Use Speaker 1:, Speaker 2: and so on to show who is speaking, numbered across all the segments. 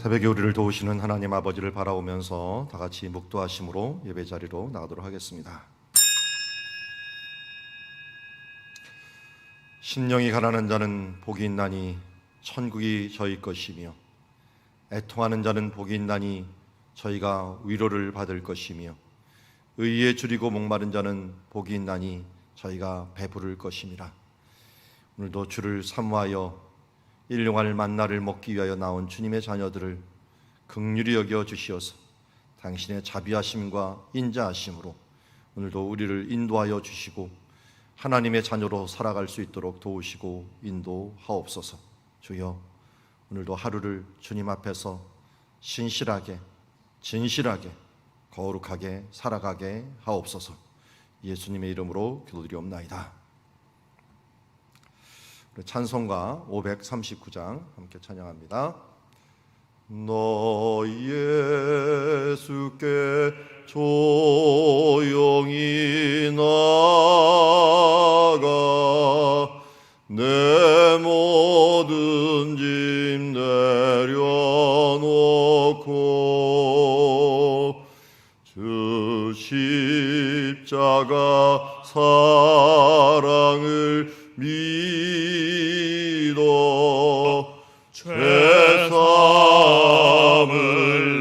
Speaker 1: 새벽에 우리를 도우시는 하나님 아버지를 바라보면서 다 같이 묵도하심으로 예배 자리로 나가도록 하겠습니다. 심령이 가난한 자는 복이 있나니 천국이 저희 것이며, 애통하는 자는 복이 있나니 저희가 위로를 받을 것이며, 의에 줄이고 목마른 자는 복이 있나니 저희가 배부를 것임이라. 오늘도 주를 사모하여 일용할 만나를 먹기 위하여 나온 주님의 자녀들을 긍휼히 여겨 주시어서 당신의 자비하심과 인자하심으로 오늘도 우리를 인도하여 주시고 하나님의 자녀로 살아갈 수 있도록 도우시고 인도하옵소서. 주여, 오늘도 하루를 주님 앞에서 신실하게, 진실하게, 거룩하게 살아가게 하옵소서. 예수님의 이름으로 기도드리옵나이다. 찬송가 539장 함께 찬양합니다. 너 예수께 조용히 나가 내 모든 짐 내려놓고 주 십자가 사랑을 믿어 죄사함을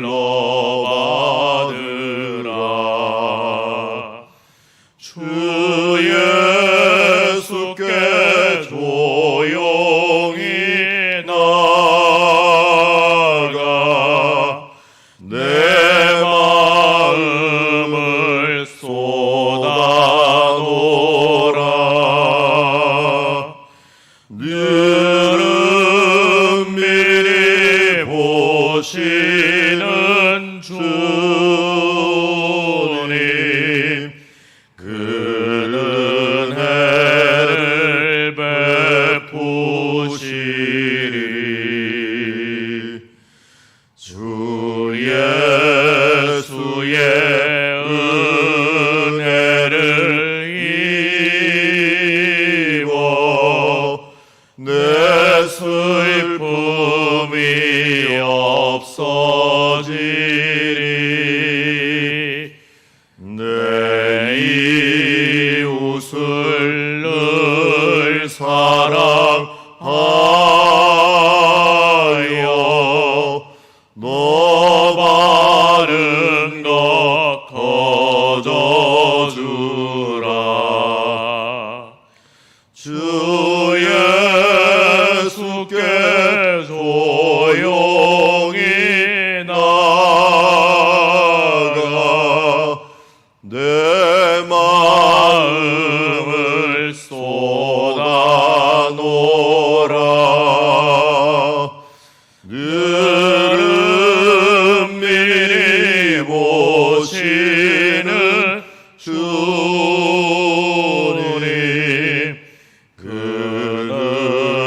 Speaker 1: 너 받으라. 주 예수께 조용히 나가 내 마음을 쏟아놓으라. 늘은 미리 보시는 주님, 그는 은혜를 베푸시리. 주 예수의 은혜를 입어 내 슬픔이 없어지리. 내 이웃을 늘 사랑하여 너 바른 것 거저주라. 주 예수께 조용히 나가 내 마음을 쏟아놓으라. 늘은 미리 보시는 주님, 그는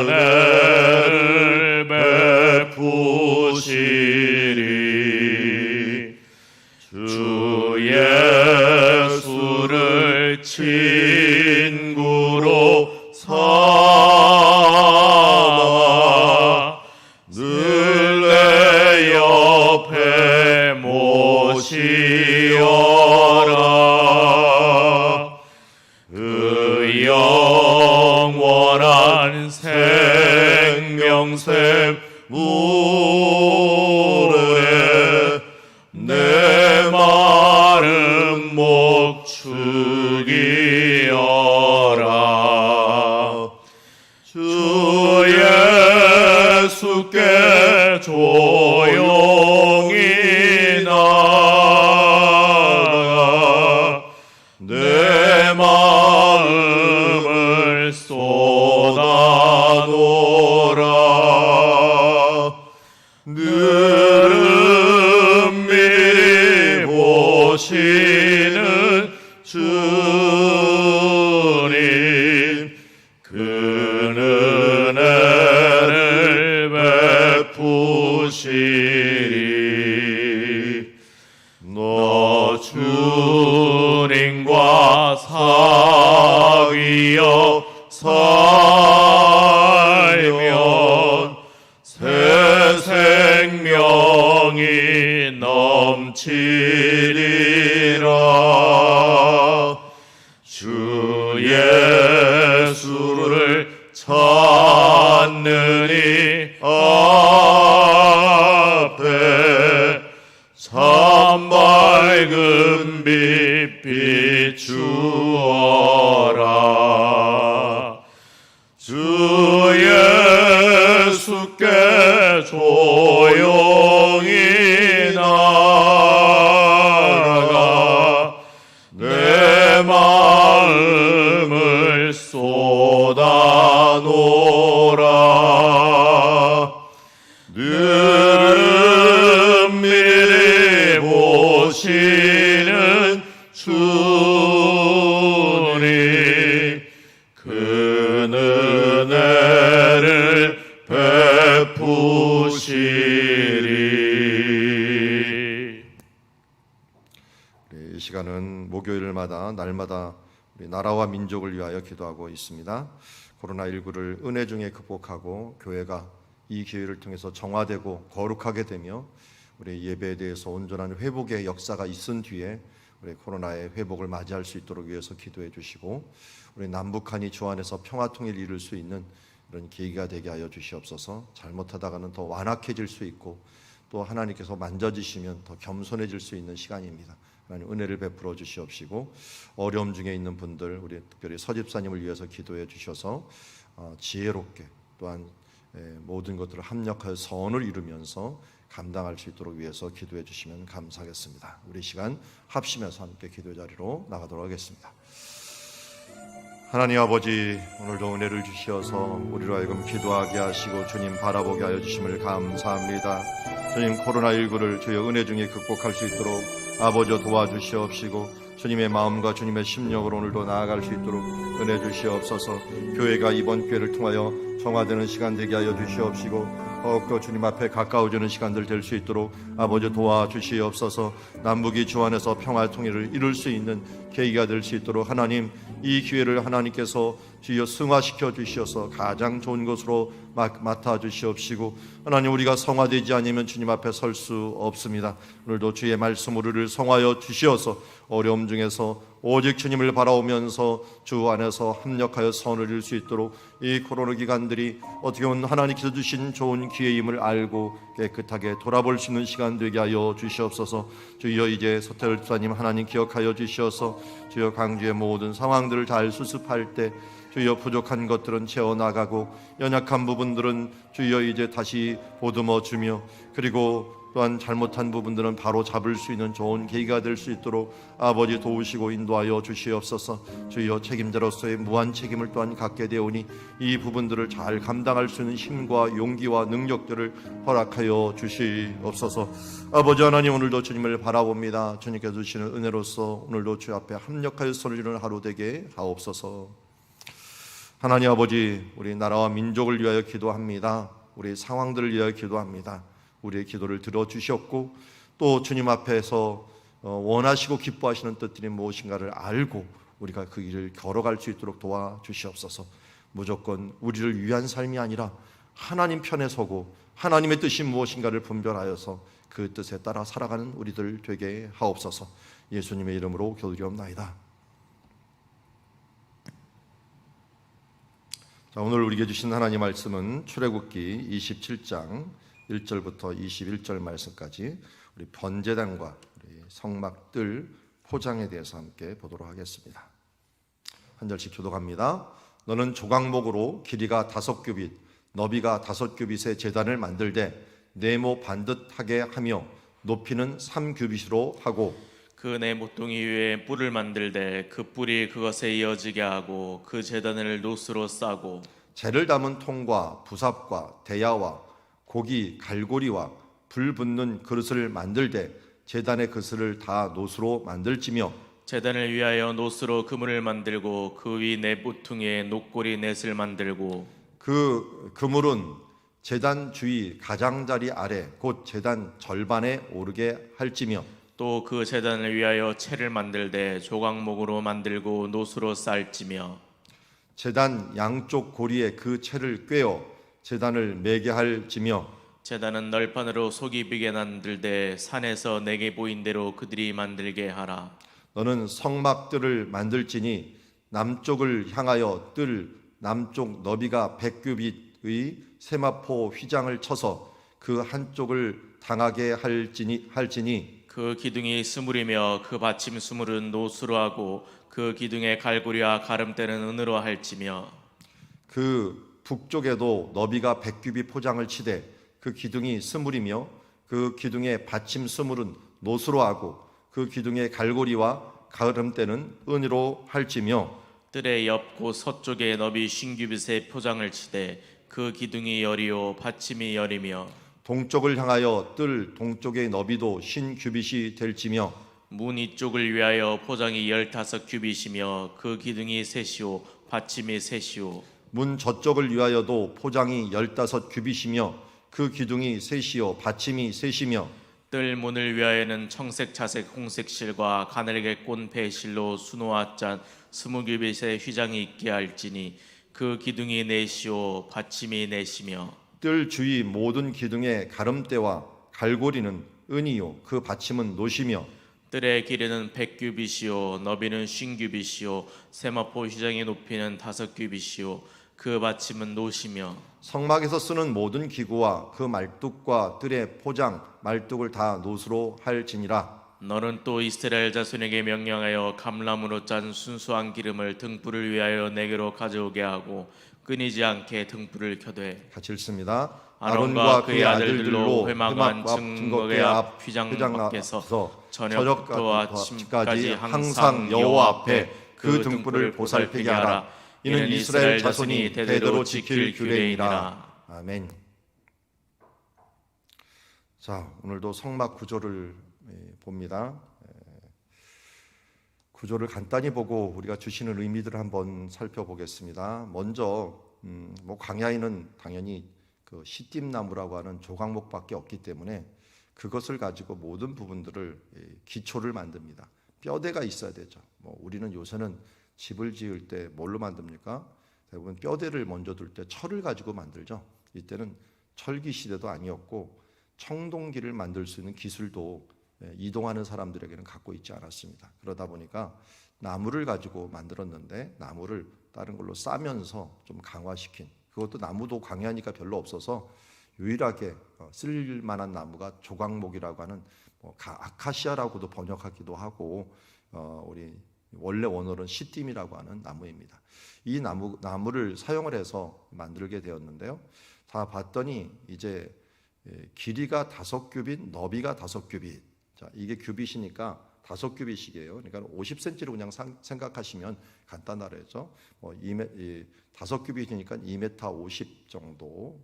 Speaker 1: 은혜를 베푸시리. 주 예수를 친구로 삼아 늘 내 옆에 모시어라. 그 영원한 생명샘 물에 내 마른 목 죽이어라. 주 예수께 조용히 나가 내 마음을 쏟아놓으라. 늘은 미리 보시는 주님, 그는 은혜를 베푸시리. 너 주님과 사귀어 살면 새 생명
Speaker 2: 주 예수를 찾느니 앞에 참 밝은 빛 비추어라. 주 예수께 조용히 나아가 내 마음을 쏟아놓으라. 늘은 미리 보시는 주님, 그 은혜를 베푸시리.
Speaker 1: 이 시간은 목요일마다 날마다 우리 나라와 민족을 위하여 기도하고 있습니다. 코로나19를 은혜 중에 극복하고 교회가 이 기회를 통해서 정화되고 거룩하게 되며 우리 예배에 대해서 온전한 회복의 역사가 있은 뒤에 우리 코로나의 회복을 맞이할 수 있도록 위해서 기도해 주시고, 우리 남북한이 주 안에서 평화 통일을 이룰 수 있는 이런 계기가 되게 하여 주시옵소서. 잘못하다가는 더 완악해질 수 있고 또 하나님께서 만져주시면 더 겸손해질 수 있는 시간입니다. 하나님 은혜를 베풀어 주시옵시고, 어려움 중에 있는 분들, 우리 특별히 서집사님을 위해서 기도해 주셔서 지혜롭게 또한 모든 것들을 합력하여 선을 이루면서 감당할 수 있도록 위해서 기도해 주시면 감사하겠습니다. 우리 시간 합심해서 함께 기도의 자리로 나가도록 하겠습니다. 하나님 아버지, 오늘도 은혜를 주시어서 우리로 하여금 기도하게 하시고 주님 바라보게 하여 주심을 감사합니다. 주님, 코로나19를 주의 은혜 중에 극복할 수 있도록 아버지 도와주시옵시고, 주님의 마음과 주님의 심령으로 오늘도 나아갈 수 있도록 은혜 주시옵소서. 교회가 이번 기회를 통하여 정화되는 시간 되게 하여 주시옵시고, 더욱더 주님 앞에 가까워지는 시간들 될 수 있도록 아버지 도와주시옵소서. 남북이 주 안에서 평화 통일을 이룰 수 있는 계기가 될 수 있도록 하나님, 이 기회를 하나님께서 주여 승화시켜 주시어서 가장 좋은 것으로 맡아 주시옵시고, 하나님, 우리가 성화되지 않으면 주님 앞에 설 수 없습니다. 오늘도 주의 말씀 우리를 성화하여 주시어서 어려움 중에서 오직 주님을 바라오면서 주 안에서 합력하여 선을 이룰 수 있도록 이 코로나 기간들이 어떻게 보면 하나님께서 주신 좋은 기회임을 알고 깨끗하게 돌아볼 수 있는 시간 되게 하여 주시옵소서. 주여, 이제 서태일 집사님 하나님 기억하여 주시어서 주여 강주의 모든 상황들을 잘 수습할 때 주여 부족한 것들은 채워나가고 연약한 부분들은 주여 이제 다시 보듬어 주며, 그리고 또한 잘못한 부분들은 바로 잡을 수 있는 좋은 계기가 될 수 있도록 아버지 도우시고 인도하여 주시옵소서. 주여, 책임자로서의 무한 책임을 또한 갖게 되오니 이 부분들을 잘 감당할 수 있는 힘과 용기와 능력들을 허락하여 주시옵소서. 아버지 하나님, 오늘도 주님을 바라봅니다. 주님께서 주시는 은혜로서 오늘도 주 앞에 합력하여 선을 이루는 하루 되게 하옵소서. 하나님 아버지, 우리 나라와 민족을 위하여 기도합니다. 우리 상황들을 위하여 기도합니다. 우리의 기도를 들어주셨고 또 주님 앞에서 원하시고 기뻐하시는 뜻들이 무엇인가를 알고 우리가 그 길을 걸어갈 수 있도록 도와주시옵소서. 무조건 우리를 위한 삶이 아니라 하나님 편에 서고 하나님의 뜻이 무엇인가를 분별하여서 그 뜻에 따라 살아가는 우리들 되게 하옵소서. 예수님의 이름으로 기도드리옵나이다. 자, 오늘 우리에게 주신 하나님 말씀은 출애굽기 27장 1절부터 21절 말씀까지 우리 번제단과 우리 성막들 포장에 대해서 함께 보도록 하겠습니다. 한 절씩 교독합니다. 너는 조각목으로 길이가 5규빗, 너비가 5규빗의 제단을 만들되 네모 반듯하게 하며 높이는 3규빗으로 하고,
Speaker 2: 그 네 모퉁이 위에 뿔을 만들되 그 뿔이 그것에 이어지게 하고 그 제단을 노스로 싸고,
Speaker 1: 재를 담은 통과 부삽과 대야와 고기 갈고리와 불 붙는 그릇을 만들되 제단의 그릇을 다 노스로 만들지며,
Speaker 2: 제단을 위하여 노스로 그물을 만들고 그 위 네 모퉁이에 녹고리 넷을 만들고,
Speaker 1: 그 그물은 제단 주위 가장자리 아래 곧 제단 절반에 오르게 할지며,
Speaker 2: 또 그 제단을 위하여 채를 만들되 조각목으로 만들고 노스로 쌀지며,
Speaker 1: 제단 양쪽 고리에 그 채를 꿰어 제단을 매게 할지며,
Speaker 2: 제단은 널판으로 속이 비게 만들되 산에서 내게 보인 대로 그들이 만들게 하라.
Speaker 1: 너는 성막들을 만들지니 남쪽을 향하여 뜰 남쪽 너비가 100규빗의 세마포 휘장을 쳐서 그 한쪽을 당하게 할지니
Speaker 2: 그 기둥이 스물이며 그 받침 스물은 노수로 하고 그 기둥의 갈고리와 가름대는 은으로 할지며
Speaker 1: 그 북쪽에도 너비가 100규빗 포장을 치되 그 기둥이 스물이며 그 기둥의 받침 스물은 노수로 하고 그 기둥의 갈고리와 가름대는 은으로 할지며
Speaker 2: 뜰의 옆 곧 서쪽에 너비 50규빗의 포장을 치되 그 기둥이 열이요 받침이 열이며
Speaker 1: 동쪽을 향하여 뜰 동쪽의 너비도 50규빗이 될지며
Speaker 2: 문 이쪽을 위하여 포장이 15규빗이며 그 기둥이 셋이요 받침이 셋이요
Speaker 1: 문 저쪽을 위하여도 포장이 15규빗이며 그 기둥이 셋이요 받침이 셋이며
Speaker 2: 뜰 문을 위하여는 청색, 자색, 홍색 실과 가늘게 꼰 배실로 수놓아 짠 20규빗의 휘장이 있게 할지니 그 기둥이 넷이요 받침이 넷이며
Speaker 1: 뜰 주위 모든 기둥의 가름대와 갈고리는 은이요 그 받침은 노시며
Speaker 2: 뜰의 길이는 100규빗이요 너비는 50규빗이요 세마포 휘장의 높이는 5규빗이요 그 받침은 노시며
Speaker 1: 성막에서 쓰는 모든 기구와 그 말뚝과 뜰의 포장 말뚝을 다 노수로 할지니라.
Speaker 2: 너는 또 이스라엘 자손에게 명령하여 감람으로 짠 순수한 기름을 등불을 위하여 내게로 가져오게 하고 끊이지 않게 등불을 켜되
Speaker 1: 같이 읽습니다.
Speaker 2: 아론과 그의 아들들로 회막안 증거계 앞 휘장 밖에서 저녁부터 아침까지 항상 여호와 앞에 그 등불을 보살피게 하라. 이는 이스라엘 자손이 대대로 지킬 규례이니라.
Speaker 1: 아멘. 자, 오늘도 성막 구조를 봅니다. 구조를 간단히 보고 우리가 주시는 의미들을 한번 살펴보겠습니다. 먼저 광야에는 당연히 그 시띠나무라고 하는 조각목밖에 없기 때문에 그것을 가지고 모든 부분들을 기초를 만듭니다. 뼈대가 있어야 되죠. 우리는 요새는 집을 지을 때 뭘로 만듭니까? 대부분 뼈대를 먼저 둘 때 철을 가지고 만들죠. 이때는 철기 시대도 아니었고 청동기를 만들 수 있는 기술도 이동하는 사람들에게는 갖고 있지 않았습니다. 그러다 보니까 나무를 가지고 만들었는데 나무를 다른 걸로 싸면서 좀 강화시킨, 그것도 나무도 광야니까 별로 없어서 유일하게 쓸 만한 나무가 조각목이라고 하는 아카시아라고도 번역하기도 하고 우리 원래 원어는 시띠미라고 하는 나무입니다. 이 나무를 사용을 해서 만들게 되었는데요. 다 봤더니 이제 길이가 5규빗, 너비가 5규빗. 자, 이게 규빗이니까 5규빗이에요. 그러니까 50cm로 그냥 생각하시면 간단하죠. 5규빗이니까 2m 50 정도,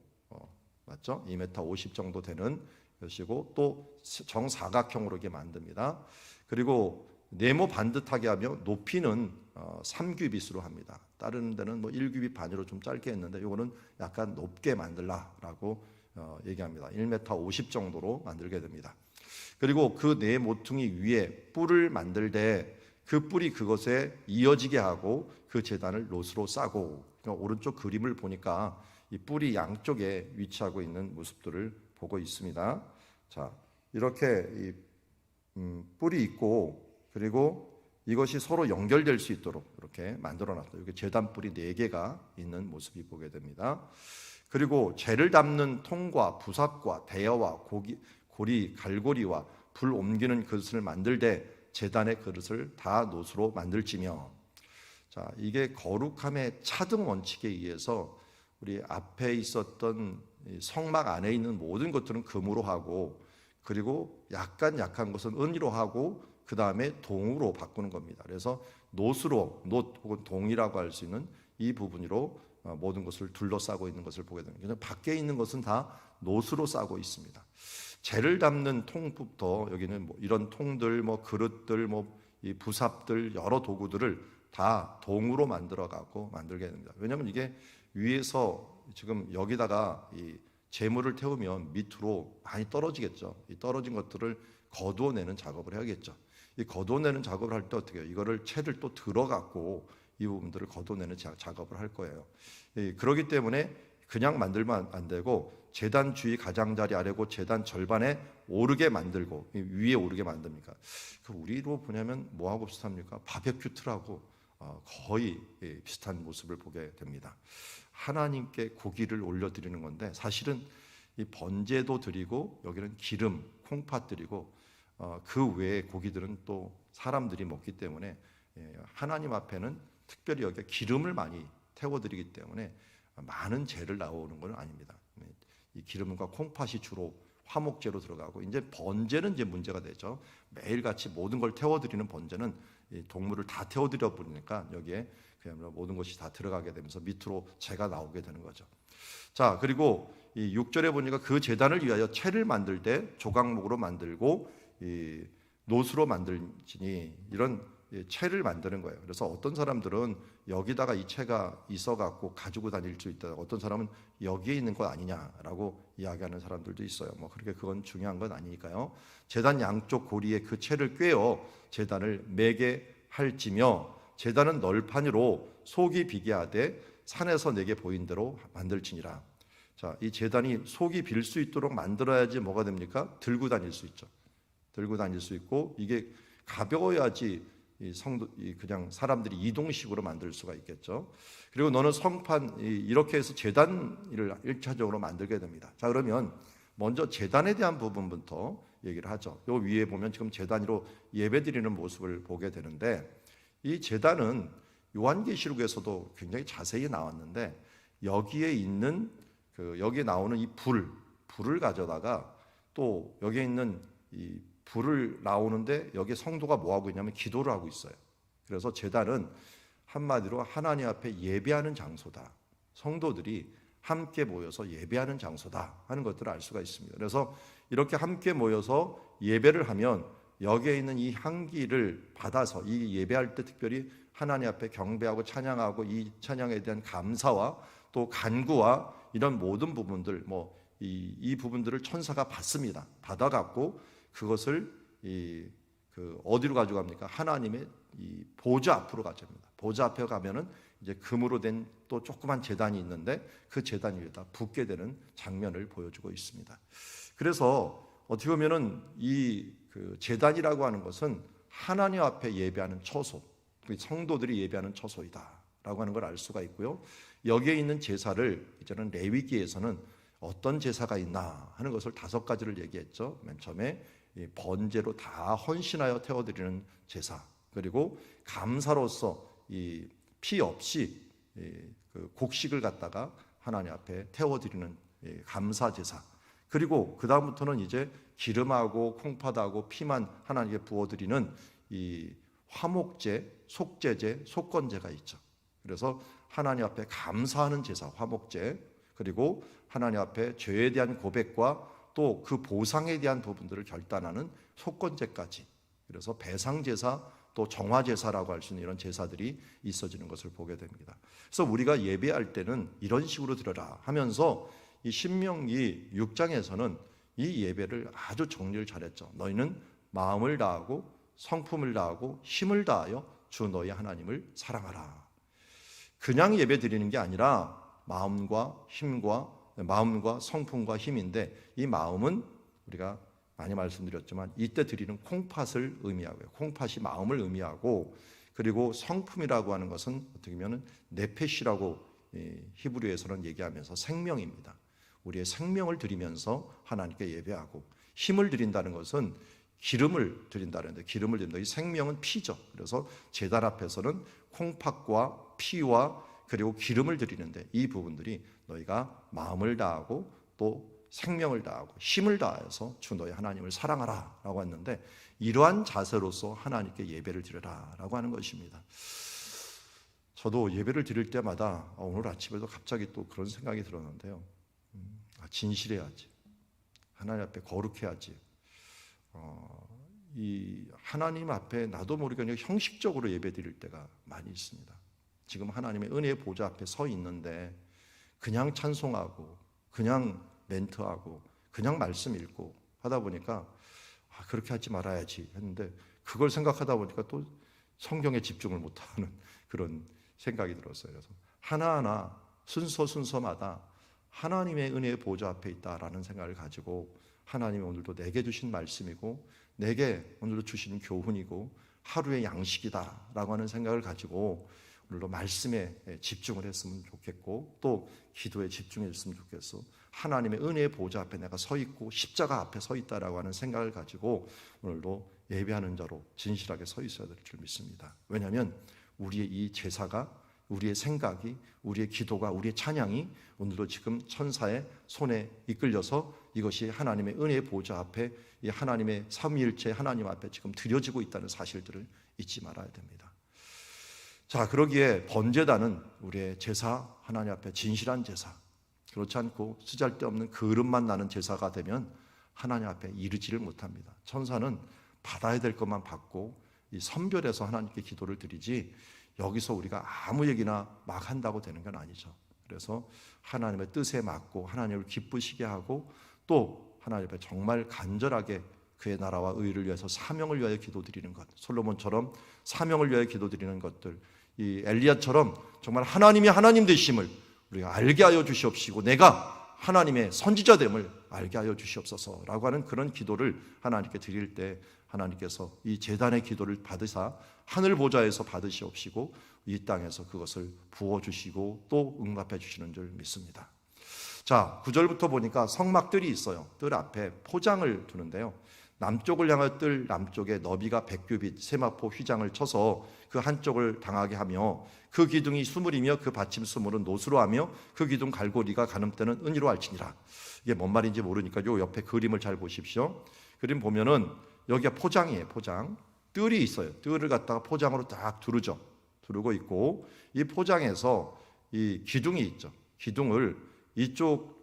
Speaker 1: 맞죠? 2m 50 정도 되는 것이고 또 정사각형으로 이렇게 만듭니다. 그리고 네모 반듯하게 하며 높이는 3규빗으로 합니다. 다른 데는 1규빗 반으로 좀 짧게 했는데 이거는 약간 높게 만들라라고 얘기합니다. 1m 50 정도로 만들게 됩니다. 그리고 그 네 모퉁이 위에 뿔을 만들 때 그 뿔이 그것에 이어지게 하고 그 제단을 롯으로 싸고, 그러니까 오른쪽 그림을 보니까 이 뿔이 양쪽에 위치하고 있는 모습들을 보고 있습니다. 자, 이렇게 이 뿔이 있고 그리고 이것이 서로 연결될 수 있도록 이렇게 만들어놨다. 이렇게 제단 뿔이 4개가 있는 모습이 보게 됩니다. 그리고 재를 담는 통과 부삽과 대여와 고리, 갈고리와 불 옮기는 그릇을 만들 때 제단의 그릇을 다 놋으로 만들지며, 자, 이게 거룩함의 차등 원칙에 의해서 우리 앞에 있었던 성막 안에 있는 모든 것들은 금으로 하고 그리고 약간 약한 것은 은으로 하고 그 다음에 동으로 바꾸는 겁니다. 그래서 놋 혹은 동이라고 할 수 있는 이 부분으로 모든 것을 둘러싸고 있는 것을 보게 됩니다. 그래서 밖에 있는 것은 다 놋으로 싸고 있습니다. 재를 담는 통부터 여기는 이런 통들, 그릇들, 이 부삽들, 여러 도구들을 다 동으로 만들어가고 만들게 됩니다. 왜냐하면 이게 위에서 지금 여기다가 이 재물을 태우면 밑으로 많이 떨어지겠죠. 이 떨어진 것들을 거두어내는 작업을 해야겠죠. 이 거두어내는 작업을 할 때 어떻게 해요? 이거를 채를 또 들어갖고 이 부분들을 거둬내는 작업을 할 거예요. 그렇기 때문에 그냥 만들면 안 되고 제단 주위 가장자리 아래고 제단 절반에 오르게 만들고 위에 오르게 만듭니까? 그 우리로 보냐면 뭐하고 비슷합니까? 바베큐 틀하고 거의 비슷한 모습을 보게 됩니다. 하나님께 고기를 올려드리는 건데 사실은 이 번제도 드리고 여기는 기름, 콩팥 드리고 그 외에 고기들은 또 사람들이 먹기 때문에 하나님 앞에는 특별히 여기에 기름을 많이 태워드리기 때문에 많은 재를 나오는 건 아닙니다. 이 기름과 콩팥이 주로 화목제로 들어가고 이제 번제는 이제 문제가 되죠. 매일같이 모든 걸 태워드리는 번제는 이 동물을 다 태워드려 버리니까 여기에 그야말로 모든 것이 다 들어가게 되면서 밑으로 재가 나오게 되는 거죠. 자, 그리고 이 6절에 보니까 그 제단을 위하여 채를 만들 때 조각목으로 만들고 이 노수로 만들지니 이런 채를 만드는 거예요. 그래서 어떤 사람들은 여기다가 이 채가 있어갖고 가지고 다닐 수 있다. 어떤 사람은 여기에 있는 것 아니냐라고 이야기하는 사람들도 있어요. 뭐 그렇게 그건 중요한 건 아니니까요. 제단 양쪽 고리에 그 채를 꿰어 제단을 매게 할지며 제단은 널판으로 속이 비게 하되 산에서 내게 보인 대로 만들지니라. 자, 이 제단이 속이 빌 수 있도록 만들어야지 뭐가 됩니까? 들고 다닐 수 있죠. 들고 다닐 수 있고 이게 가벼워야지 그냥 사람들이 이동식으로 만들 수가 있겠죠. 그리고 너는 성판 이렇게 해서 제단을 1차적으로 만들게 됩니다. 자, 그러면 먼저 제단에 대한 부분부터 얘기를 하죠. 요 위에 보면 지금 제단으로 예배드리는 모습을 보게 되는데 이 제단은 요한계시록에서도 굉장히 자세히 나왔는데 여기에 있는 여기에 나오는 이 불을 가져다가 또 여기에 있는 이 불을 나오는데 여기 성도가 뭐 하고 있냐면 기도를 하고 있어요. 그래서 제단은 한마디로 하나님 앞에 예배하는 장소다. 성도들이 함께 모여서 예배하는 장소다 하는 것들을 알 수가 있습니다. 그래서 이렇게 함께 모여서 예배를 하면 여기에 있는 이 향기를 받아서 이 예배할 때 특별히 하나님 앞에 경배하고 찬양하고 이 찬양에 대한 감사와 또 간구와 이런 모든 부분들 이 부분들을 천사가 받습니다. 받아갖고 그것을 어디로 가져갑니까? 하나님의 이 보좌 앞으로 가져갑니다. 보좌 앞에 가면은 이제 금으로 된 또 조그만 제단이 있는데 그 제단 위에다 붓게 되는 장면을 보여주고 있습니다. 그래서 어떻게 보면은 이 제단이라고 하는 것은 하나님 앞에 예배하는 처소, 성도들이 예배하는 처소이다라고 하는 걸 알 수가 있고요. 여기에 있는 제사를 이제는 레위기에서는 어떤 제사가 있나 하는 것을 5가지를 얘기했죠. 맨 처음에 번제로 다 헌신하여 태워드리는 제사, 그리고 감사로서 이 피 없이 그 곡식을 갖다가 하나님 앞에 태워드리는 감사 제사, 그리고 그 다음부터는 이제 기름하고 콩팥하고 피만 하나님께 부어드리는 이 화목제, 속죄제, 속건제가 있죠. 그래서 하나님 앞에 감사하는 제사, 화목제, 그리고 하나님 앞에 죄에 대한 고백과 또 그 보상에 대한 부분들을 결단하는 속건제까지, 그래서 배상제사 또 정화제사라고 할 수 있는 이런 제사들이 있어지는 것을 보게 됩니다. 그래서 우리가 예배할 때는 이런 식으로 드려라 하면서 이 신명기 6장에서는 이 예배를 아주 정리를 잘했죠. 너희는 마음을 다하고 성품을 다하고 힘을 다하여 주 너희 하나님을 사랑하라. 그냥 예배 드리는 게 아니라 마음과 성품과 힘인데, 이 마음은 우리가 많이 말씀드렸지만 이때 드리는 콩팥을 의미하고요. 콩팥이 마음을 의미하고, 그리고 성품이라고 하는 것은 어떻게 보면 네페시라고 히브리어에서는 얘기하면서 생명입니다. 우리의 생명을 드리면서 하나님께 예배하고, 힘을 드린다는 것은 기름을 드린다는데, 기름을 드린다. 이 생명은 피죠. 그래서 제단 앞에서는 콩팥과 피와 그리고 기름을 드리는데, 이 부분들이 너희가 마음을 다하고 또 생명을 다하고 힘을 다해서 주 너희 하나님을 사랑하라 라고 했는데, 이러한 자세로서 하나님께 예배를 드려라 라고 하는 것입니다. 저도 예배를 드릴 때마다 오늘 아침에도 갑자기 또 그런 생각이 들었는데요. 진실해야지, 하나님 앞에 거룩해야지. 이 하나님 앞에 나도 모르게 그냥 형식적으로 예배 드릴 때가 많이 있습니다. 지금 하나님의 은혜의 보좌 앞에 서 있는데 그냥 찬송하고 그냥 멘트하고 그냥 말씀 읽고 하다 보니까 그렇게 하지 말아야지 했는데, 그걸 생각하다 보니까 또 성경에 집중을 못하는 그런 생각이 들었어요. 그래서 하나하나 순서마다 하나님의 은혜의 보좌 앞에 있다라는 생각을 가지고 하나님이 오늘도 내게 주신 말씀이고 내게 오늘도 주신 교훈이고 하루의 양식이다라고 하는 생각을 가지고 오늘도 말씀에 집중을 했으면 좋겠고 또 기도에 집중했으면 좋겠어. 하나님의 은혜의 보좌 앞에 내가 서 있고 십자가 앞에 서 있다라고 하는 생각을 가지고 오늘도 예배하는 자로 진실하게 서 있어야 될 줄 믿습니다. 왜냐하면 우리의 이 제사가, 우리의 생각이, 우리의 기도가, 우리의 찬양이 오늘도 지금 천사의 손에 이끌려서 이것이 하나님의 은혜의 보좌 앞에, 이 하나님의 삼위일체 하나님 앞에 지금 드려지고 있다는 사실들을 잊지 말아야 됩니다. 자, 그러기에 번제단은 우리의 제사, 하나님 앞에 진실한 제사, 그렇지 않고 쓰잘데없는 그릇만 나는 제사가 되면 하나님 앞에 이르지를 못합니다. 천사는 받아야 될 것만 받고 이 선별해서 하나님께 기도를 드리지 여기서 우리가 아무 얘기나 막 한다고 되는 건 아니죠. 그래서 하나님의 뜻에 맞고 하나님을 기쁘시게 하고 또 하나님 앞에 정말 간절하게 그의 나라와 의를 위해서 사명을 위하여 기도드리는 것, 솔로몬처럼 사명을 위하여 기도드리는 것들, 이 엘리야처럼 정말 하나님이 하나님 되심을 우리가 알게 하여 주시옵시고 내가 하나님의 선지자됨을 알게 하여 주시옵소서라고 하는 그런 기도를 하나님께 드릴 때 하나님께서 이 제단의 기도를 받으사 하늘 보좌에서 받으시옵시고 이 땅에서 그것을 부어주시고 또 응답해 주시는 줄 믿습니다. 자, 9절부터 보니까 성막들이 있어요. 뜰 앞에 포장을 두는데요. 남쪽을 향하여 뜰 남쪽에 너비가 100규빗 세마포 휘장을 쳐서 그 한쪽을 당하게 하며 그 기둥이 수물이며 그 받침 수물은 노수로 하며 그 기둥 갈고리가 가늠대는 은이로 할지니라. 이게 뭔 말인지 모르니까 요 옆에 그림을 잘 보십시오. 그림 보면은 여기가 포장이에요. 포장. 뜰이 있어요. 뜰을 갖다가 포장으로 딱 두르죠. 두르고 있고 이 포장에서 이 기둥이 있죠. 기둥을 이쪽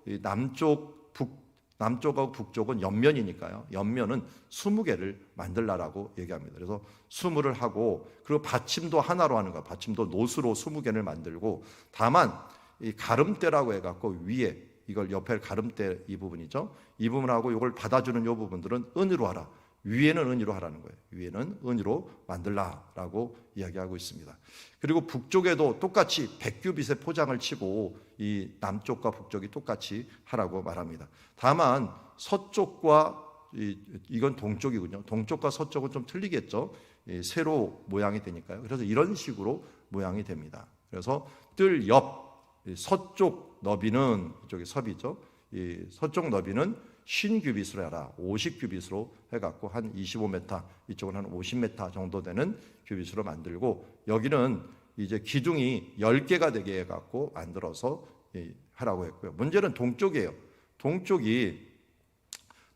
Speaker 1: 남쪽하고 북쪽은 옆면이니까요. 옆면은 20개를 만들라라고 얘기합니다. 그래서 20을 하고 그리고 받침도 하나로 하는 거야. 받침도 노수로 20개를 만들고 다만 이 가름대라고 해갖고 위에 이걸 옆에 가름대 이 부분이죠. 이 부분하고 이걸 받아주는 이 부분들은 은으로 하라. 위에는 은으로 하라는 거예요. 위에는 은으로 만들라라고 이야기하고 있습니다. 그리고 북쪽에도 똑같이 100규빗의 포장을 치고 이 남쪽과 북쪽이 똑같이 하라고 말합니다. 다만 서쪽과 이건 동쪽이군요. 동쪽과 서쪽은 좀 틀리겠죠. 세로 모양이 되니까요. 그래서 이런 식으로 모양이 됩니다. 그래서 뜰 옆 서쪽 너비는 이쪽이 섭이죠. 이 서쪽 너비는 50규빗으로 해라. 50규빗으로 해갖고 한 25m, 이쪽은 한 50m 정도 되는 규빗으로 만들고 여기는 이제 기둥이 10개가 되게 해갖고 만들어서 하라고 했고요. 문제는 동쪽이에요. 동쪽이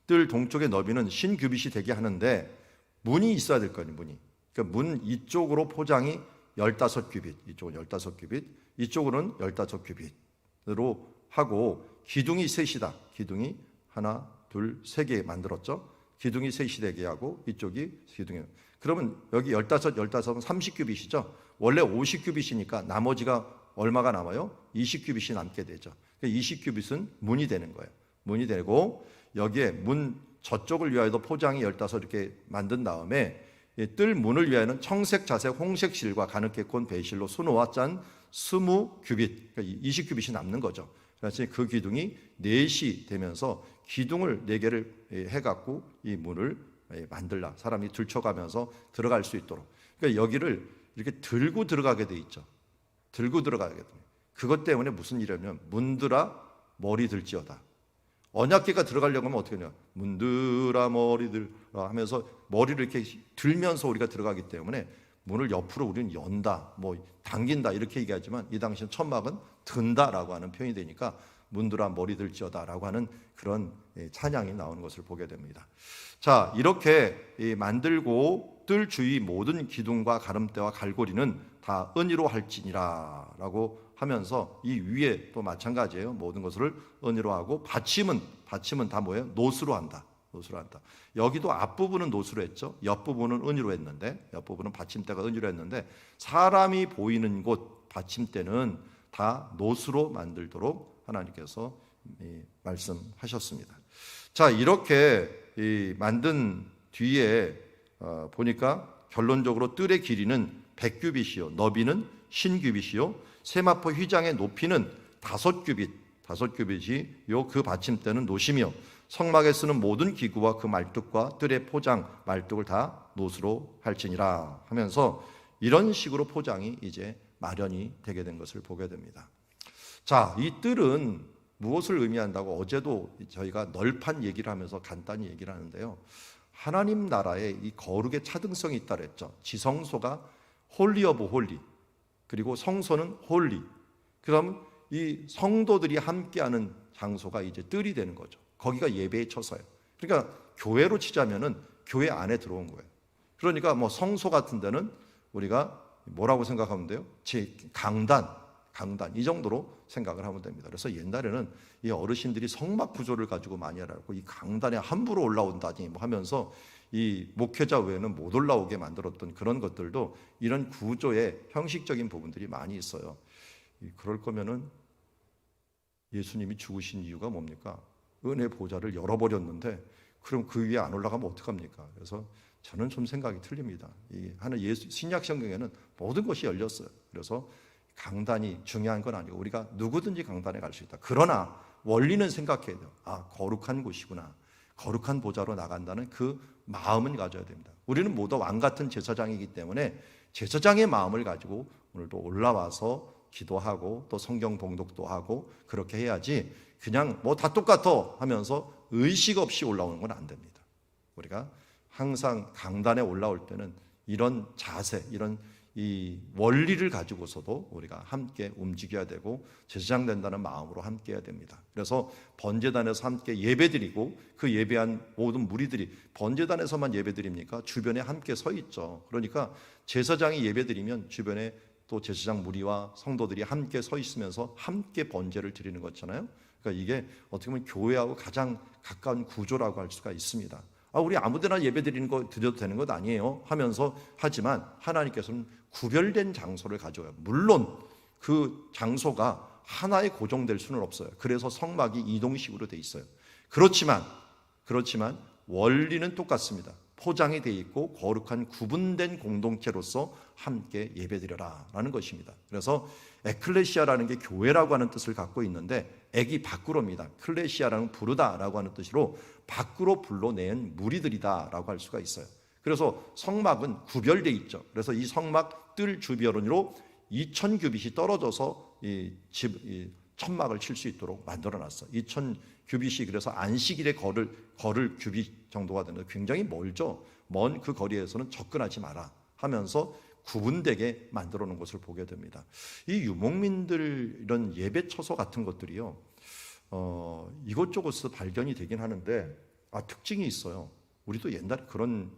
Speaker 1: 뜰 동쪽의 너비는 50규빗이 되게 하는데 문이 있어야 될 거 아니에요. 문이. 그러니까 문 이쪽으로 포장이 15규빗, 이쪽은 15규빗, 이쪽으로는 15규빗으로 하고 기둥이 셋이다. 기둥이 하나, 둘, 세 개 만들었죠. 기둥이 셋이 되게 하고 이쪽이 기둥이. 그러면 여기 15은 30규빗이죠. 원래 50규빗이니까 나머지가 얼마가 남아요? 20규빗이 남게 되죠. 20규빗은 문이 되는 거예요. 문이 되고 여기에 문 저쪽을 위하여도 포장이 15 이렇게 만든 다음에 뜰 문을 위하여는 청색, 자색, 홍색 실과 가느케콘, 베이실로, 수노와 짠 20규빗, 그러니까 20규빗이 남는 거죠. 그래서 그 기둥이 4시 되면서 기둥을 4개를 해갖고 이 문을 만들라. 사람이 들쳐가면서 들어갈 수 있도록. 그러니까 여기를 이렇게 들고 들어가게 돼 있죠. 들고 들어가게 돼. 그것 때문에 무슨 일이냐면 문들아 머리 들지어다. 언약궤가 들어가려고 하면 어떻게 하냐? 문들아 머리들 하면서 머리를 이렇게 들면서 우리가 들어가기 때문에 문을 옆으로 우리는 연다, 뭐 당긴다 이렇게 얘기하지만 이 당시엔 천막은 든다라고 하는 표현이 되니까 문들아 머리 들지어다라고 하는 그런 찬양이 나오는 것을 보게 됩니다. 자, 이렇게 만들고 뜰 주위 모든 기둥과 가름대와 갈고리는 다 은이로 할지니라라고 하면서 이 위에 또 마찬가지예요. 모든 것을 은이로 하고 받침은 다 뭐예요? 노수로 한다. 노수로 한다. 여기도 앞부분은 노수로 했죠. 옆부분은 은이로 했는데 옆부분은 받침대가 은이로 했는데 사람이 보이는 곳 받침대는 다 노수로 만들도록 하나님께서 말씀하셨습니다. 자, 이렇게 만든 뒤에 보니까 결론적으로 뜰의 길이는 100규빗이요 너비는 50규빗이요 세마포 휘장의 높이는 5규빗 5규빗이 그 받침대는 노시며 성막에 쓰는 모든 기구와 그 말뚝과 뜰의 포장 말뚝을 다 노수로 할지니라 하면서 이런 식으로 포장이 이제 마련이 되게 된 것을 보게 됩니다. 자, 이 뜰은 무엇을 의미한다고 어제도 저희가 널판 얘기를 하면서 간단히 얘기를 하는데요. 하나님 나라에 이 거룩의 차등성이 있다 그랬죠. 지성소가 홀리 오브 홀리, 그리고 성소는 홀리. 그럼 이 성도들이 함께하는 장소가 이제 뜰이 되는 거죠. 거기가 예배의 처소예요. 그러니까 교회로 치자면은 교회 안에 들어온 거예요. 그러니까 뭐 성소 같은 데는 우리가 뭐라고 생각하면 돼요? 제 강단 이 정도로 생각을 하면 됩니다. 그래서 옛날에는 이 어르신들이 성막 구조를 가지고 많이 알았고 이 강단에 함부로 올라온다니 뭐 하면서 이 목회자 외에는 못 올라오게 만들었던 그런 것들도 이런 구조의 형식적인 부분들이 많이 있어요. 그럴 거면은 예수님이 죽으신 이유가 뭡니까? 은혜 보좌를 열어버렸는데 그럼 그 위에 안 올라가면 어떡합니까? 그래서 저는 좀 생각이 틀립니다. 이 하는 신약 성경에는 모든 것이 열렸어요. 그래서 강단이 중요한 건 아니고 우리가 누구든지 강단에 갈 수 있다. 그러나 원리는 생각해야 돼요. 아, 거룩한 곳이구나. 거룩한 보좌로 나간다는 그 마음은 가져야 됩니다. 우리는 모두 왕 같은 제사장이기 때문에 제사장의 마음을 가지고 오늘도 올라와서 기도하고 또 성경 봉독도 하고 그렇게 해야지 그냥 뭐 다 똑같아 하면서 의식 없이 올라오는 건 안 됩니다. 우리가 항상 강단에 올라올 때는 이런 자세, 이런 이 원리를 가지고서도 우리가 함께 움직여야 되고 제사장 된다는 마음으로 함께 해야 됩니다. 그래서 번제단에서 함께 예배드리고 그 예배한 모든 무리들이 번제단에서만 예배드립니까? 주변에 함께 서 있죠. 그러니까 제사장이 예배드리면 주변에 또 제사장 무리와 성도들이 함께 서 있으면서 함께 번제를 드리는 거잖아요. 그러니까 이게 어떻게 보면 교회하고 가장 가까운 구조라고 할 수가 있습니다. 우리 아무데나 예배 드리는 거 드려도 되는 것 아니에요 하면서 하지만 하나님께서는 구별된 장소를 가져와요. 물론 그 장소가 하나에 고정될 수는 없어요. 그래서 성막이 이동식으로 돼 있어요. 그렇지만 원리는 똑같습니다. 포장이 돼 있고 거룩한 구분된 공동체로서 함께 예배드려라 라는 것입니다. 그래서 에클레시아라는 게 교회라고 하는 뜻을 갖고 있는데 액이 밖으로입니다. 클레시아라는 부르다라고 하는 뜻으로 밖으로 불러낸 무리들이다 라고 할 수가 있어요. 그래서 성막은 구별되어 있죠. 그래서 이 성막 뜰 주변으로 2000규빗이 떨어져서 이 천막을 칠 수 있도록 만들어놨어요. 2000규빗이 그래서 안식일에 걸을 규빗 정도가 되는데 굉장히 멀죠. 먼 그 거리에서는 접근하지 마라 하면서 구분되게 만들어 놓은 것을 보게 됩니다. 이 유목민들 이런 예배 처소 같은 것들이요, 이곳저곳에서 발견이 되긴 하는데 특징이 있어요. 우리도 옛날에 그런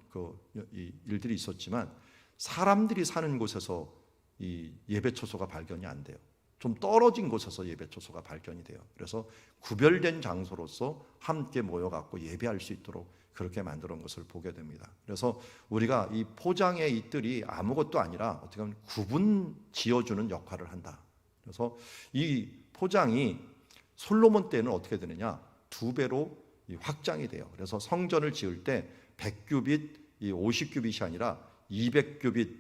Speaker 1: 일들이 있었지만 사람들이 사는 곳에서 이 예배 처소가 발견이 안 돼요. 좀 떨어진 곳에서 예배 처소가 발견이 돼요. 그래서 구별된 장소로서 함께 모여갖고 예배할 수 있도록 그렇게 만들어 놓은 것을 보게 됩니다. 그래서 우리가 이 포장의 이 뜰이 아무것도 아니라 어떻게 보면 구분 지어주는 역할을 한다. 그래서 이 포장이 솔로몬 때는 어떻게 되느냐, 2배로 확장이 돼요. 그래서 성전을 지을 때 100규빗, 50규빗이 아니라 200규빗,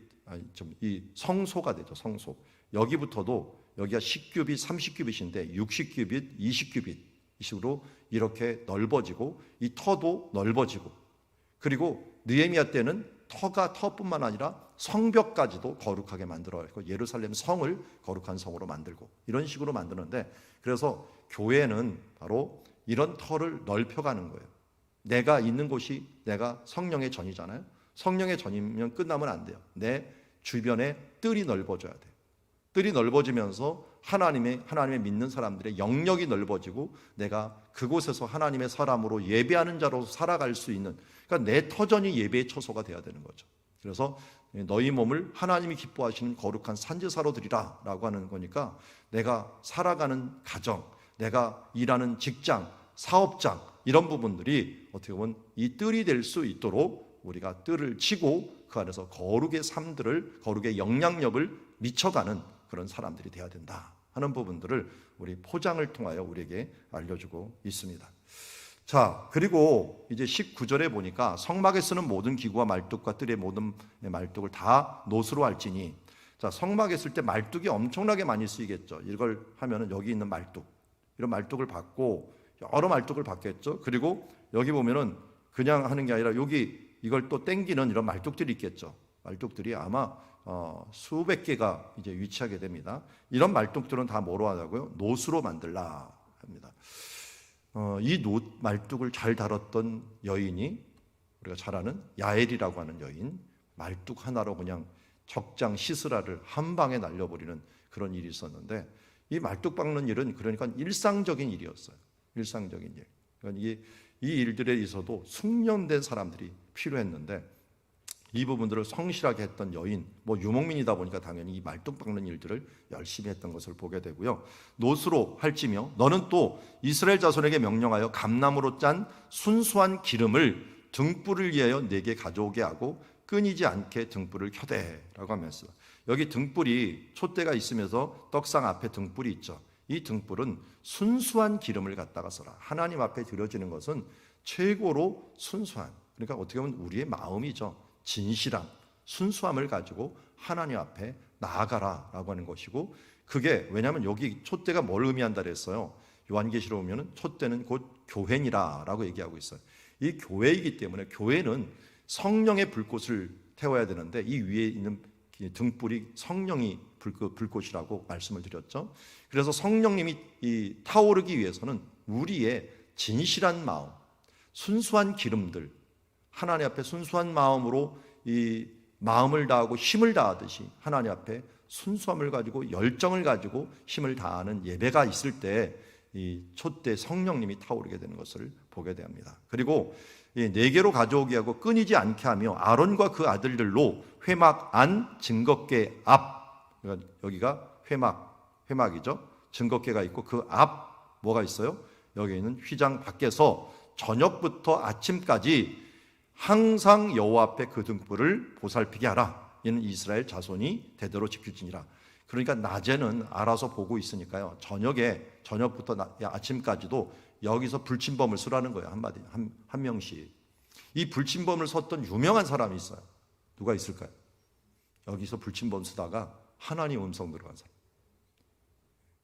Speaker 1: 이 성소가 되죠. 성소. 여기부터도 여기가 10규빗, 30규빗인데 60규빗, 20규빗 이 식으로 이렇게 넓어지고 이 터도 넓어지고, 그리고 느헤미야 때는 터뿐만 아니라 성벽까지도 거룩하게 만들어가지고 예루살렘 성을 거룩한 성으로 만들고 이런 식으로 만드는데, 그래서 교회는 바로 이런 터를 넓혀가는 거예요. 내가 있는 곳이 내가 성령의 전이잖아요. 성령의 전이면 끝나면 안 돼요. 내 주변에 뜰이 넓어져야 돼요. 뜰이 넓어지면서 하나님의 믿는 사람들의 영역이 넓어지고 내가 그곳에서 하나님의 사람으로 예배하는 자로 살아갈 수 있는, 그러니까 내 터전이 예배의 처소가 되어야 되는 거죠. 그래서 너희 몸을 하나님이 기뻐하시는 거룩한 산제사로 드리라 라고 하는 거니까 내가 살아가는 가정, 내가 일하는 직장, 사업장 이런 부분들이 어떻게 보면 이 뜰이 될 수 있도록 우리가 뜰을 치고 그 안에서 거룩의 삶들을, 거룩의 영향력을 미쳐가는 그런 사람들이 되어야 된다 하는 부분들을 우리 포장을 통하여 우리에게 알려주고 있습니다. 자, 그리고 이제 19절에 보니까 성막에 쓰는 모든 기구와 말뚝과 뜰의 모든 말뚝을 다 노수로 할지니, 자, 성막에 쓸 때 말뚝이 엄청나게 많이 쓰이겠죠. 이걸 하면은 여기 있는 말뚝, 이런 말뚝을 받고 여러 말뚝을 받겠죠. 그리고 여기 보면은 그냥 하는 게 아니라 여기 이걸 또 땡기는 이런 말뚝들이 있겠죠. 말뚝들이 아마 수백 개가 이제 위치하게 됩니다. 이런 말뚝들은 다 뭐로 하냐고요? 노수로 만들라 합니다. 이 말뚝을 잘 다뤘던 여인이 우리가 잘 아는 야엘이라고 하는 여인, 말뚝 하나로 그냥 적장 시스라를 한 방에 날려버리는 그런 일이 있었는데, 이 말뚝 박는 일은 그러니까 일상적인 일이었어요. 일상적인 일. 그러니까 이 일들에 있어도 숙련된 사람들이 필요했는데, 이 부분들을 성실하게 했던 여인, 유목민이다 보니까 당연히 이 말뚝 박는 일들을 열심히 했던 것을 보게 되고요. 노수로 할지며 너는 또 이스라엘 자손에게 명령하여 감나무로 짠 순수한 기름을 등불을 위하여 내게 가져오게 하고 끊이지 않게 등불을 켜대라고 하면서, 여기 등불이 촛대가 있으면서 떡상 앞에 등불이 있죠. 이 등불은 순수한 기름을 갖다가 써라. 하나님 앞에 드려지는 것은 최고로 순수한, 그러니까 어떻게 보면 우리의 마음이죠. 진실함, 순수함을 가지고 하나님 앞에 나아가라라고 하는 것이고, 그게 왜냐하면 여기 촛대가 뭘 의미한다 그랬어요. 요한계시로 보면은 촛대는 곧 교회니라라고 얘기하고 있어요. 이 교회이기 때문에 교회는 성령의 불꽃을 태워야 되는데, 이 위에 있는 등불이 성령이 불꽃이라고 말씀을 드렸죠. 그래서 성령님이 타오르기 위해서는 우리의 진실한 마음, 순수한 기름들, 하나님 앞에 순수한 마음으로 이 마음을 다하고 힘을 다하듯이 하나님 앞에 순수함을 가지고 열정을 가지고 힘을 다하는 예배가 있을 때 이 촛대 성령님이 타오르게 되는 것을 보게 됩니다. 그리고 네 개로 가져오게 하고 끊이지 않게 하며 아론과 그 아들들로 회막 안 증거궤 앞, 그러니까 여기가 회막이죠. 증거궤가 있고 그 앞 뭐가 있어요? 여기 있는 휘장 밖에서 저녁부터 아침까지 항상 여호와 앞에 그 등불을 보살피게 하라. 이는 이스라엘 자손이 대대로 지킬지니라. 그러니까 낮에는 알아서 보고 있으니까요. 저녁부터 아침까지도 여기서 불침범을 쓰라는 거예요. 한마디 한 명씩. 이 불침범을 섰던 유명한 사람이 있어요. 누가 있을까요? 여기서 불침범 쓰다가 하나님 음성 들어간 사람.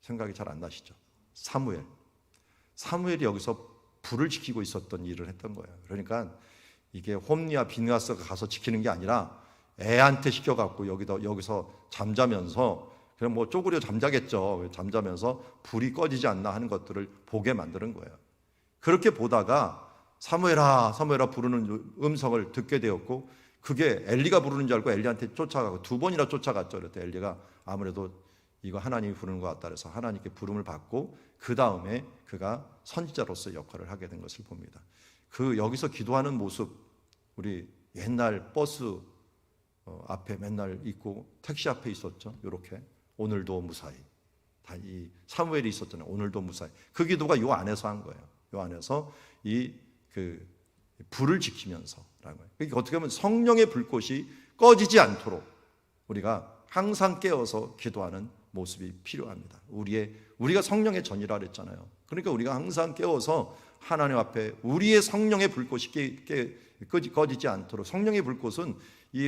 Speaker 1: 생각이 잘 안 나시죠? 사무엘이 여기서 불을 지키고 있었던 일을 했던 거예요. 그러니까 이게 홈리와 비느하스가 가서 지키는 게 아니라 애한테 시켜갖고 여기서 잠자면서 그냥 쪼그려 잠자겠죠. 잠자면서 불이 꺼지지 않나 하는 것들을 보게 만드는 거예요. 그렇게 보다가 사무엘아 부르는 음성을 듣게 되었고, 그게 엘리가 부르는 줄 알고 엘리한테 쫓아가고 2번이나 쫓아갔죠. 그랬더니 엘리가 아무래도 이거 하나님이 부르는 것 같다 그래서 하나님께 부름을 받고 그 다음에 그가 선지자로서 역할을 하게 된 것을 봅니다. 여기서 기도하는 모습, 우리 옛날 버스 앞에 맨날 있고 택시 앞에 있었죠. 이렇게 오늘도 무사히, 다 이 사무엘이 있었잖아요. 오늘도 무사히. 그 기도가 요 안에서 한 거예요. 요 안에서 불을 지키면서라는 거예요. 그러니까 어떻게 보면 성령의 불꽃이 꺼지지 않도록 우리가 항상 깨어서 기도하는 모습이 필요합니다. 우리가 성령의 전이라 그랬잖아요. 그러니까 우리가 항상 깨어서 하나님 앞에 우리의 성령의 불꽃이 꺼지지 않도록, 성령의 불꽃은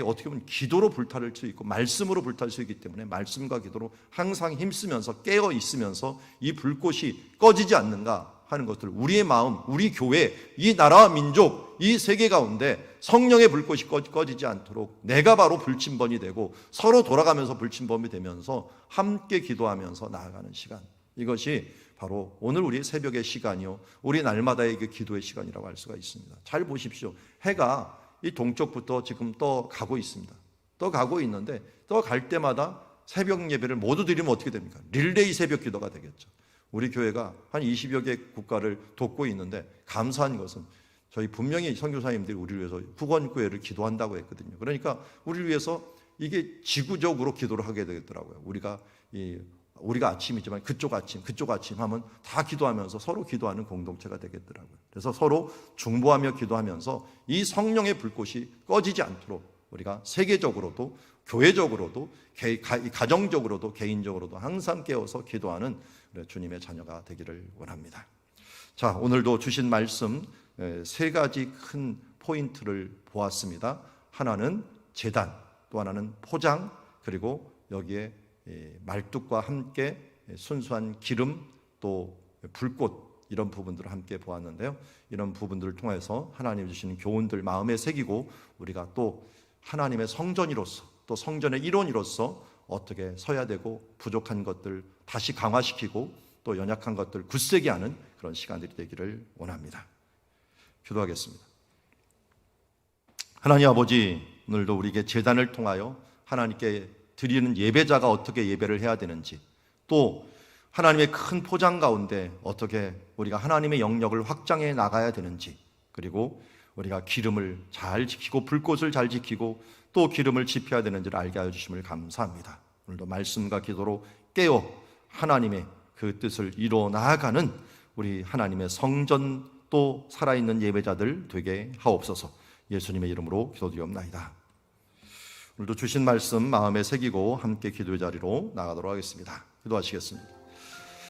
Speaker 1: 어떻게 보면 기도로 불탈 수 있고 말씀으로 불탈 수 있기 때문에 말씀과 기도로 항상 힘쓰면서 깨어 있으면서 이 불꽃이 꺼지지 않는가 하는 것들, 우리의 마음, 우리 교회, 이 나라와 민족, 이 세계 가운데 성령의 불꽃이 꺼지지 않도록 내가 바로 불침범이 되고 서로 돌아가면서 불침범이 되면서 함께 기도하면서 나아가는 시간, 이것이 바로 오늘 우리 새벽의 시간이요, 우리 날마다의 그 기도의 시간이라고 할 수가 있습니다. 잘 보십시오. 해가 이 동쪽부터 지금 떠가고 있습니다. 떠가고 있는데 떠갈 때마다 새벽 예배를 모두 드리면 어떻게 됩니까? 릴레이 새벽 기도가 되겠죠. 우리 교회가 한 20여 개 국가를 돕고 있는데 감사한 것은 저희 분명히 선교사님들이 우리를 위해서 후원교회를 기도한다고 했거든요. 그러니까 우리를 위해서 이게 지구적으로 기도를 하게 되겠더라고요. 우리가 아침이지만 그쪽 아침 하면 다 기도하면서 서로 기도하는 공동체가 되겠더라고요. 그래서 서로 중보하며 기도하면서 이 성령의 불꽃이 꺼지지 않도록 우리가 세계적으로도 교회적으로도 가정적으로도 개인적으로도 항상 깨어서 기도하는 주님의 자녀가 되기를 원합니다. 자, 오늘도 주신 말씀 3가지 큰 포인트를 보았습니다. 하나는 제단, 또 하나는 포장, 그리고 여기에 말뚝과 함께 순수한 기름, 또 불꽃 이런 부분들을 함께 보았는데요. 이런 부분들을 통해서 하나님 주시는 교훈들 마음에 새기고 우리가 또 하나님의 성전이로서 또 성전의 일원으로서 어떻게 서야 되고 부족한 것들 다시 강화시키고 또 연약한 것들 굳세게 하는 그런 시간들이 되기를 원합니다. 기도하겠습니다. 하나님 아버지, 오늘도 우리에게 제단을 통하여 하나님께 드리는 예배자가 어떻게 예배를 해야 되는지, 또 하나님의 큰 포장 가운데 어떻게 우리가 하나님의 영역을 확장해 나가야 되는지, 그리고 우리가 기름을 잘 지키고 불꽃을 잘 지키고 또 기름을 지펴야 되는지를 알게 하여 주심을 감사합니다. 오늘도 말씀과 기도로 깨어 하나님의 그 뜻을 이루어 나아가는 우리 하나님의 성전 또 살아있는 예배자들 되게 하옵소서. 예수님의 이름으로 기도드리옵나이다. 오늘도 주신 말씀 마음에 새기고 함께 기도의 자리로 나가도록 하겠습니다. 기도하시겠습니다.